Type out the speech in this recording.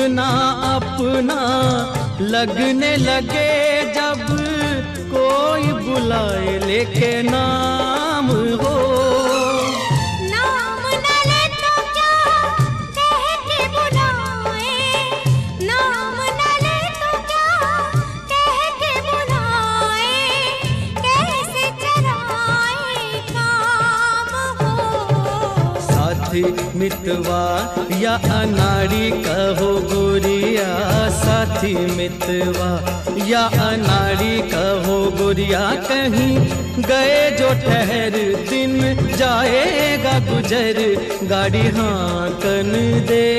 ना अपना लगने लगे जब कोई बुलाए लेके नाम हो। नाम न ले तो क्या कह के बुलाए, नाम न ले तो क्या कह के बुलाए, कैसे चराए काम हो। साथी मितवा या अनाड़ी कहो गोरिया, साथी मितवा या अनाड़ी कहो गोरिया, कहीं गए जो ठहर दिन जाएगा गुजर, गाड़ी हाँकन दे।